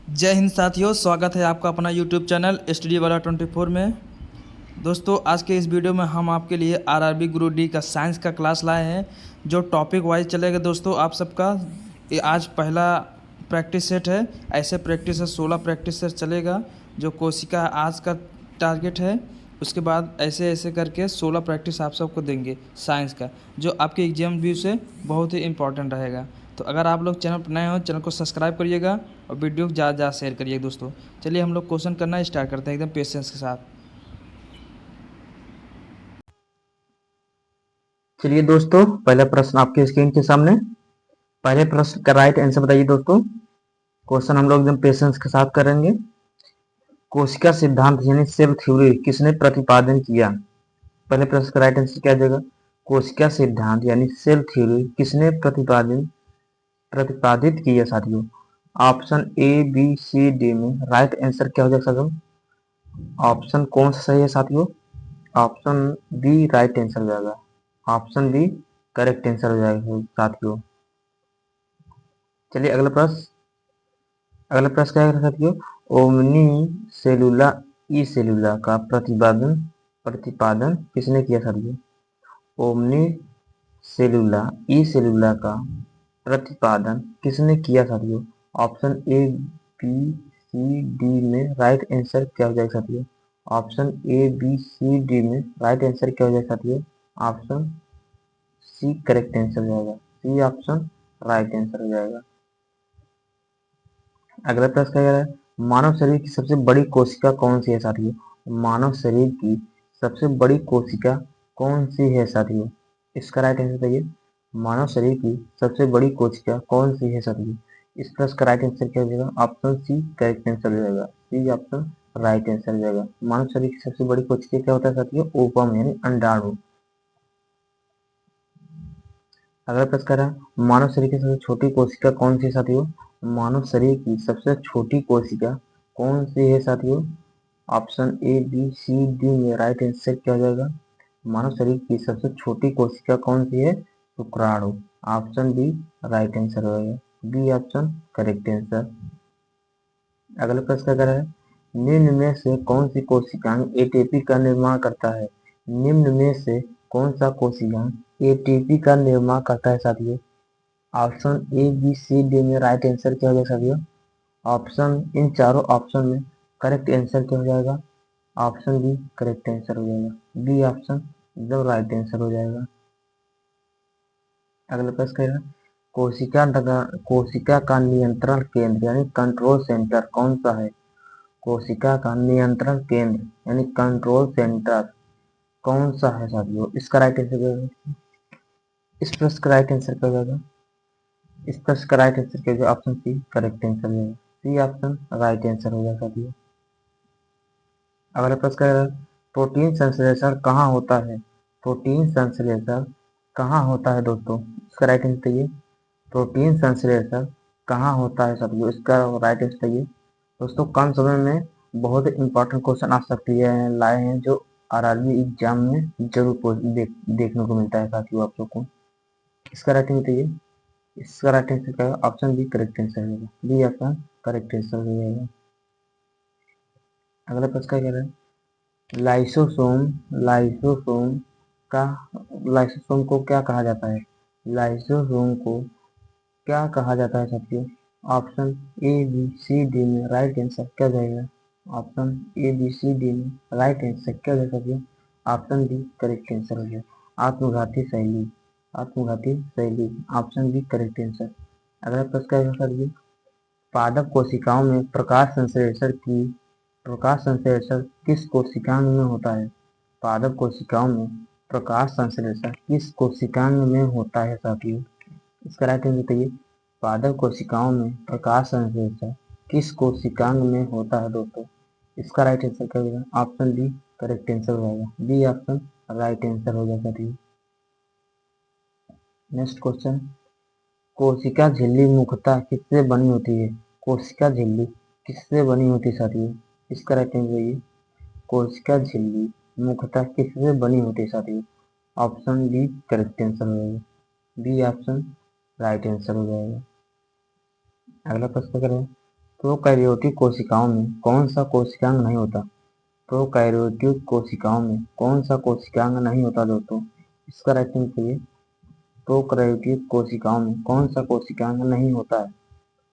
जय हिंद साथियों, स्वागत है आपका अपना यूट्यूब चैनल स्टडी वाला 24 में। दोस्तों, आज के इस वीडियो में हम आपके लिए आरआरबी ग्रुप डी का साइंस का क्लास लाए हैं, जो टॉपिक वाइज चलेगा। दोस्तों, आप सबका ये आज पहला प्रैक्टिस सेट है। ऐसे प्रैक्टिस है 16 प्रैक्टिस सेट चलेगा, जो कोशिका आज का टारगेट है। उसके बाद ऐसे ऐसे करके 16 प्रैक्टिस आप सबको देंगे साइंस का, जो आपके एग्जाम व्यू से बहुत ही इंपॉर्टेंट रहेगा। तो अगर आप लोग चैनल पर नए हो, चैनल को सब्सक्राइब करिएगा और वीडियो को ज़्यादा ज़्यादा शेयर करिएगा। दोस्तों, चलिए हम लोग क्वेश्चन करना स्टार्ट करते हैं एकदम पेशेंस के साथ। चलिए दोस्तों, पहला प्रश्न आपके स्क्रीन के सामने। पहले प्रश्न का राइट आंसर बताइए दोस्तों। क्वेश्चन हम लोग एकदम पेशेंस के साथ करेंगे। कोशिका सिद्धांत यानी सेल थ्योरी किसने प्रतिपादन किया? पहले प्रश्न का राइट आंसर क्या आ जाएगा? कोशिका सिद्धांत यानी सेल थ्योरी किसने प्रतिपादित किया साथियों? Option A B C D में राइट आंसर क्या हो जाएगा साथियों? ऑप्शन कौन सा सही है साथियों? ऑप्शन बी राइट आंसर हो जाएगा। ऑप्शन बी करेक्ट आंसर हो जाएगा साथियों। चलिए अगला प्रश्न क्या है साथियों? ओमनी सेलुला ई सेलुला का प्रतिपादन किसने किया साथियों? ओमनी सेलुला ई सेलुला का प्रतिपादन किसने किया साथियों? Option A B C D में राइट आंसर क्या हो जाएगा साथियों? Option A B C D में राइट आंसर क्या हो जाएगा साथियों? ऑप्शन सी करेक्ट आंसर हो जाएगा। सी ऑप्शन राइट आंसर हो जाएगा। अगला प्रश्न क्या है? मानव शरीर की सबसे बड़ी कोशिका कौन सी है साथियों? मानव शरीर की सबसे बड़ी कोशिका कौन सी है साथियों? इसका राइट आंसर बताइए। मानव शरीर की सबसे बड़ी कोशिका कौन सी है साथियों? इस प्रश्न का राइट आंसर क्या हो जाएगा? ऑप्शन सी करेक्ट आंसर हो जाएगा। सी ऑप्शन राइट आंसर हो जाएगा। मानव शरीर की सबसे बड़ी कोशिका क्या होता है साथियों? ओवम यानी अंडाणु। अगला प्रश्न कह रहा है मानव शरीर की सबसे छोटी कोशिका कौन सी है साथियों? मानव शरीर की सबसे छोटी कोशिका कौन सी है साथियों? Option A B C D में राइट आंसर क्या हो जाएगा? मानव शरीर की सबसे छोटी कोशिका कौन सी है? शुक्राणु। ऑप्शन बी राइट आंसर हो जाएगा। B option correct answer. अगला प्रश्न क्या कर रहा है? निम्न में से कौन सी कोशिकाएं एटीपी का निर्माण करता है? निम्न में से कौन सा कोशिकाएं एटीपी का निर्माण करता है साथियों? Option A B C D में राइट आंसर क्या हो जाएगा साथियों? ऑप्शन इन चारों ऑप्शन में करेक्ट आंसर क्या हो जाएगा? ऑप्शन बी करेक्ट आंसर हो जाएगा। बी ऑप्शन एकदम राइट आंसर हो जाएगा। अगला प्रश्न कह रहा है कोशिका का नियंत्रण केंद्र यानी कंट्रोल सेंटर कौन सा है? कोशिका का नियंत्रण केंद्र यानी कंट्रोल सेंटर कौन सा है साथियों? इसका राइट आंसर क्या होगा? इस प्रश्न का राइट आंसर क्या होगा? इस प्रश्न का राइट आंसर क्या होगा? ऑप्शन सी करेक्ट आंसर हो जाएगा। सी ऑप्शन राइट आंसर हो जाएगा साथियों। अगला प्रश्न क्या है? प्रोटीन संश्लेषण कहाँ होता है? प्रोटीन संश्लेषण कहाँ होता है दोस्तों? इसका राइट आंसर चाहिए। प्रोटीन संश्लेषण कहाँ होता है साथियों? इसका राइट आंसर चाहिए। दोस्तों, कम समय में बहुत इंपॉर्टेंट क्वेश्चन आ सकती है लाए हैं, जो आरआरबी एग्जाम में जरूर देखने को मिलता है साथियों आप लोग को। इसका राइट आंसर चाहिए। इसका राइट आंसर क्या है? ऑप्शन बी करेक्ट आंसर होगा। बी ऑप्शन करेक्ट आंसर हो जाएगा। अगला प्रश्न क्या कह रहा है? लाइसोसोम का लाइसोसोम को क्या कहा जाता है? लाइसोसोम को क्या कहा जाता है साथियों? Option A B C D में राइट आंसर क्या जाएगा? Option A B C D में राइट आंसर क्या जाएगा साथियों? ऑप्शन बी करेक्ट आंसर हो गया। आत्मघाती शैली। आत्मघाती शैली ऑप्शन बी करेक्ट आंसर। अगला प्रश्न क्या है साथियों? पादप कोशिकाओं में प्रकाश संश्लेषण किस कोशिकांग में होता है? पादप कोशिकाओं में प्रकाश संश्लेषण किस कोशिकांग में होता है साथियों? इसका राइट आंसर बताइए। पादप कोशिकाओं में प्रकाश संश्लेषण किस कोशिकांग में होता है दोस्तों? इसका राइट आंसर क्या होगा? ऑप्शन बी करेक्ट आंसर हो जाएगा। बी ऑप्शन राइट आंसर हो जाएगा साथियों। नेक्स्ट क्वेश्चन, कोशिका झिल्ली मुख्यतः किससे बनी होती है? कोशिका झिल्ली किससे बनी होती है साथियों? इसका राइट आंसर बताइए। कोशिका झिल्ली मुख्यतः किससे बनी होती है साथियों? ऑप्शन बी करेक्ट आंसर हो जाएगा। बी ऑप्शन राइट आंसर हो जाएगा। अगला प्रश्न करें, प्रोकैरियोटिक कोशिकाओं में कौन सा कोशिकांग नहीं होता? प्रोकैरियोटिक कोशिकाओं में कौन सा कोशिकांग नहीं होता दोस्तों? इसका राइट आंसर है प्रोकैरियोटिक कोशिकाओं में कौन सा कोशिकांग नहीं होता है?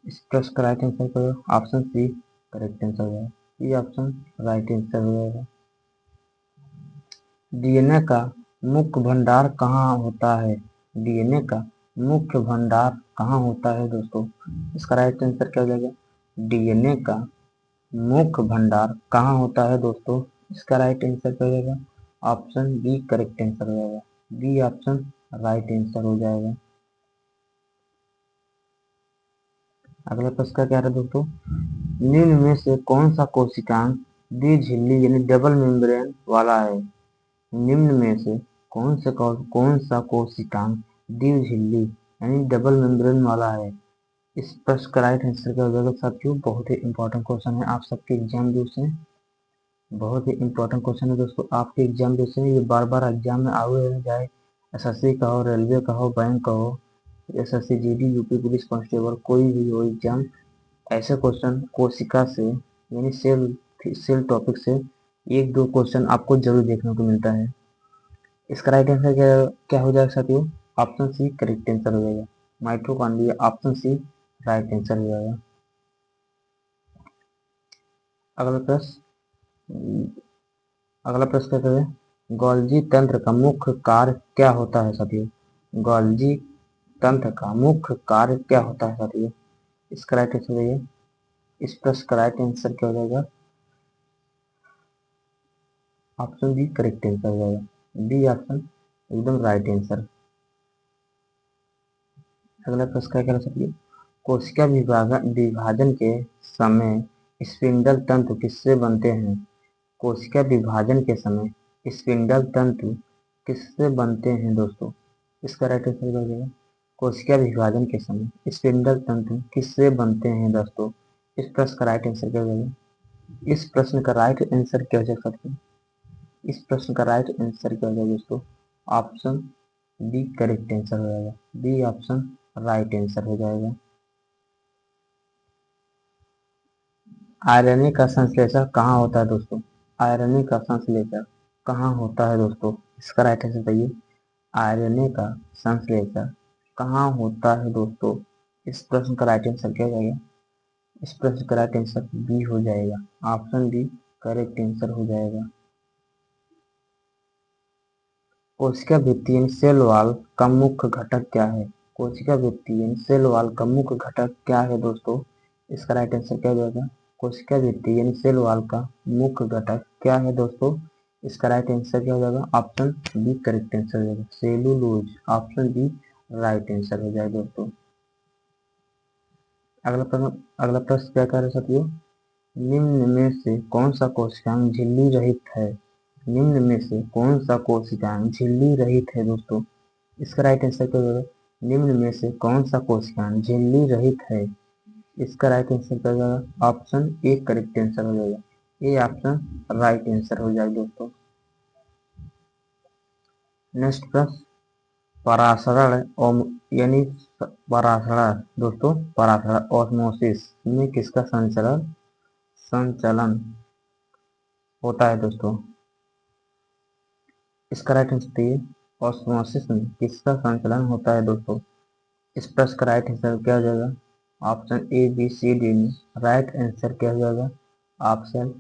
इस प्रश्न का राइट आंसर करो ऑप्शन सी करेक्ट आंसर हो जाएगा। ये ऑप्शन राइट आंसर हो जाएगा। डीएनए का मुख्य भंडार कहाँ होता है? डीएनए का मुख्य भंडार कहाँ होता है दोस्तों? इसका राइट आंसर क्या हो जाएगा? डीएनए का मुख्य भंडार कहाँ होता है दोस्तों? इसका राइट आंसर क्या हो जाएगा? ऑप्शन बी करेक्ट आंसर हो जाएगा। बी ऑप्शन राइट आंसर हो जाएगा। अगला प्रश्न का क्या है दोस्तों? निम्न में से कौन सा कोशिकांग द्विझिल्ली यानी डबल मेम्ब्रेन वाला है? निम्न में से कौन सा कोशिकांग द्विझिल्ली यानी डबल मेम्ब्रेन वाला है? इस प्रश्न का राइट आंसर क्या हो जाएगा साथियों? बहुत ही इंपॉर्टेंट क्वेश्चन है आप सबके एग्जाम व्यू से। बहुत ही इंपॉर्टेंट क्वेश्चन है दोस्तों आपके एग्जाम व्यू से। ये बार बार एग्जाम में आए हैं, चाहे एसएससी का हो, रेलवे का हो, बैंक का हो, SSC GD, UP police constable, कोई भी हो एग्जाम, ऐसे क्वेश्चन कोशिका से यानी सेल टॉपिक से एक दो क्वेश्चन आपको जरूर देखने को मिलता है। इसका राइट आंसर क्या हो जाएगा साथियों? ऑप्शन सी करेक्ट आंसर हो जाएगा। Mitochondria option C right answer हो जाएगा। अगला प्रश्न अगला प्रश्न कहते हैं गोल्जी तंत्र का मुख्य कार्य क्या होता है साथियों? गोल्जी तंत्र का मुख्य कार्य क्या होता है साथियों? इसका राइट आंसर है इस प्रश्न का राइट आंसर क्या हो जाएगा? ऑप्शन बी करेक्ट आंसर हो जाएगा। बी ऑप्शन एकदम राइट आंसर। अगला प्रश्न क्या कह सकते कोशिका विभाजन के समय स्पिंडल तंतु किससे बनते हैं? कोशिका विभाजन के समय स्पिंडल तंतु किससे बनते हैं दोस्तों? इसका राइट आंसर हो जाएगा कोशिका विभाजन के समय स्पिंडल तंतु किससे बनते हैं दोस्तों? इस प्रश्न का राइट आंसर क्या हो जाएगा? इस प्रश्न का राइट आंसर क्या हो जाएगा? इस प्रश्न का राइट आंसर क्या हो जाएगा दोस्तों? ऑप्शन बी करेक्ट आंसर हो जाएगा। बी ऑप्शन राइट आंसर हो जाएगा। आरएनए का संश्लेषण कहाँ होता है दोस्तों? आरएनए का संश्लेषण कहाँ होता है दोस्तों? इसका राइट आंसर बताइए। आरएनए का संश्लेषण कहाँ होता है दोस्तों? इस प्रश्न का राइट आंसर क्या हो जाएगा? इस प्रश्न का राइट आंसर बी हो जाएगा। ऑप्शन बी करेक्ट आंसर हो जाएगा। कोशिका भित्ति यानी सेल वॉल का मुख्य घटक क्या है? कोशिका भित्ति यानी सेल वॉल का मुख्य घटक क्या है दोस्तों? इसका राइट आंसर क्या हो जाएगा? कोशिका भित्ति यानी सेल वॉल का मुख्य घटक क्या है दोस्तों? इसका राइट आंसर क्या हो जाएगा? ऑप्शन बी करेक्ट आंसर हो जाएगा। Cellulose option B right answer हो जाएगा दोस्तों। अगला प्रश्न क्या कह रहे साथियों? निम्न में से कौन सा कोशिकांग झिल्ली रहित है? निम्न में से कौन सा कोशिकांग झिल्ली रहित है दोस्तों? इसका राइट आंसर क्या होगा? निम्न में से कौन सा कोशिकांग झिल्ली रहित है? इसका राइट आंसर क्या होगा? ऑप्शन ए करेक्ट आंसर हो जाएगा। ए ऑप्शन राइट आंसर हो जाएगा दोस्तों। नेक्स्ट प्रश्न परासरण यानी परासरण दोस्तों परासरण ऑस्मोसिस में किसका संचलन होता है दोस्तों? इसका राइट आंसर है ऑस्मोसिस में किसका संचलन होता है दोस्तों? इस प्रश्न का राइट आंसर क्या हो जाएगा? Option A B C D में राइट आंसर क्या हो जाएगा? ऑप्शन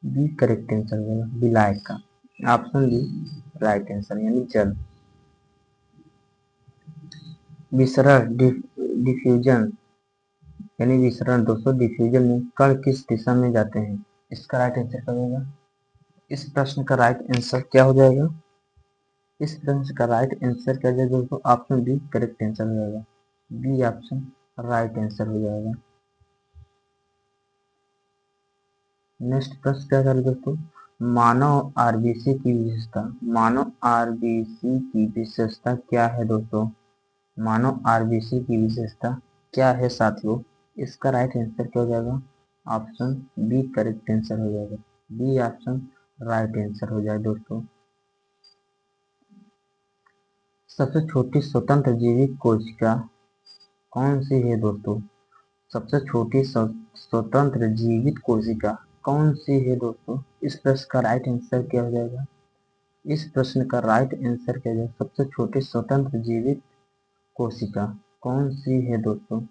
बी करेक्ट आंसर हो जाएगा विलायक का। ऑप्शन बी राइट आंसर यानी जल। विसरण डिफ्यूजन यानी विसरण दोस्तों डिफ्यूजन में कण किस दिशा में जाते हैं? इसका राइट आंसर क्या होगा? इस प्रश्न का राइट आंसर क्या हो जाएगा? इस प्रश्न का राइट आंसर क्या हो जाएगा दोस्तों? ऑप्शन बी करेक्ट आंसर हो जाएगा। बी ऑप्शन राइट आंसर हो जाएगा। नेक्स्ट प्रश्न क्या करें दोस्तों? मानव आरबीसी की विशेषता क्या है दोस्तों? मानव आरबीसी की विशेषता क्या है साथियों? इसका राइट आंसर क्या हो जाएगा? ऑप्शन बी करेक्ट आंसर हो जाएगा। बी ऑप्शन राइट आंसर हो जाए दोस्तों। सबसे छोटी स्वतंत्र जीवित कोशिका कौन सी है दोस्तों? सबसे छोटी स्वतंत्र जीवित कोशिका कौन सी है दोस्तों? इस प्रश्न का राइट आंसर क्या हो जाएगा? इस प्रश्न का राइट आंसर क्या हो जाएगा? सबसे छोटी स्वतंत्र जीवित कोशिका कौन सी है दोस्तों?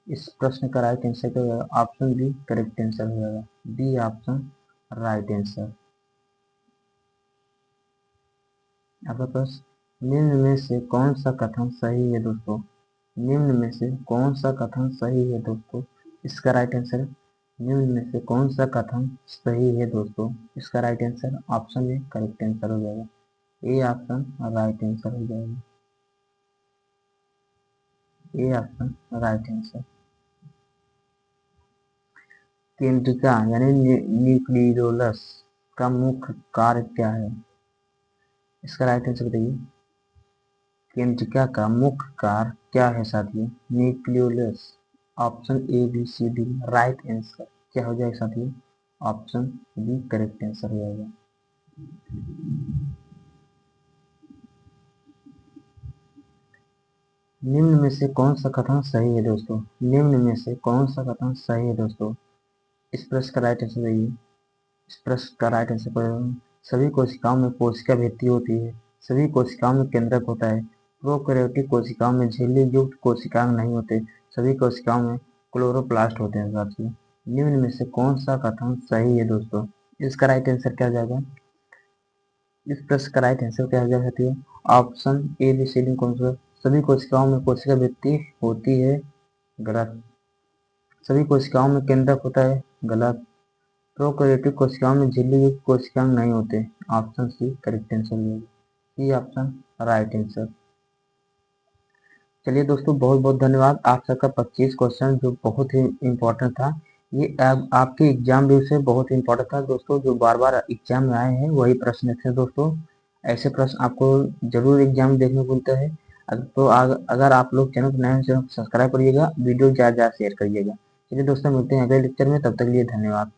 इस प्रश्न का राइट आंसर क्या हो जाएगा? ऑप्शन बी करेक्ट आंसर हो जाएगा। B option right answer. आपका प्रश्न, निम्न में से कौन सा कथन सही है दोस्तों? निम्न में से कौन सा कथन सही है दोस्तों? इसका राइट आंसर, निम्न में से कौन सा कथन सही है दोस्तों? इसका right answer option A correct answer हो जाएगा। ए ऑप्शन राइट आंसर हो जाएगा। A option right answer. केंद्रिका यानी न्यूक्लियोलस का मुख्य कार्य क्या है? इसका राइट आंसर बताइए। केंद्रिका का मुख्य कार्य क्या है साथियों? Nucleolus. Option A B C D right answer क्या हो जाएगा साथियों? ऑप्शन बी करेक्ट आंसर हो जाएगा। निम्न में से कौन सा कथन सही है दोस्तों? निम्न में से कौन सा कथन सही है दोस्तों? इस प्रश्न का राइट आंसर बताइए। इस प्रश्न का राइट आंसर पर सभी कोशिकाओं में कोशिका भित्ति होती है। सभी कोशिकाओं में केंद्रक होता है। प्रोकैरियोटिक कोशिकाओं में झिल्ली युक्त कोशिकांग नहीं होते। सभी कोशिकाओं में क्लोरोप्लास्ट होते हैं साथियों। निम्न में से कौन सा कथन सही है दोस्तों? इसका राइट आंसर क्या हो जाएगा? इस प्रश्न का राइट आंसर क्या हो जाएगा साथियों? Option A B C D कौन सा? सभी कोशिकाओं में कोशिका भित्ति होती है, गलत। सभी कोशिकाओं में केंद्रक होता है, गलत। प्रोकैरियोटिक कोशिकाओं में झिल्ली युक्त कोशिकांग नहीं होते। ऑप्शन सी करेक्ट आंसर होगा। C option right answer. चलिए दोस्तों, बहुत बहुत धन्यवाद। आप सबका 25 क्वेश्चन जो बहुत ही इम्पोर्टेंट था, ये आपके एग्जाम व्यू से बहुत इम्पोर्टेंट था दोस्तों। जो बार बार एग्जाम में आए हैं वही प्रश्न थे दोस्तों। ऐसे प्रश्न आपको जरूर एग्जाम में देखने को मिलता है। तो अगर आप लोग चैनल पर नए हैं, चैनल को सब्सक्राइब करिएगा, वीडियो ज़्यादा ज़्यादा शेयर करिएगा। चलिए दोस्तों, मिलते हैं अगले लेक्चर में, तब तक के लिए धन्यवाद।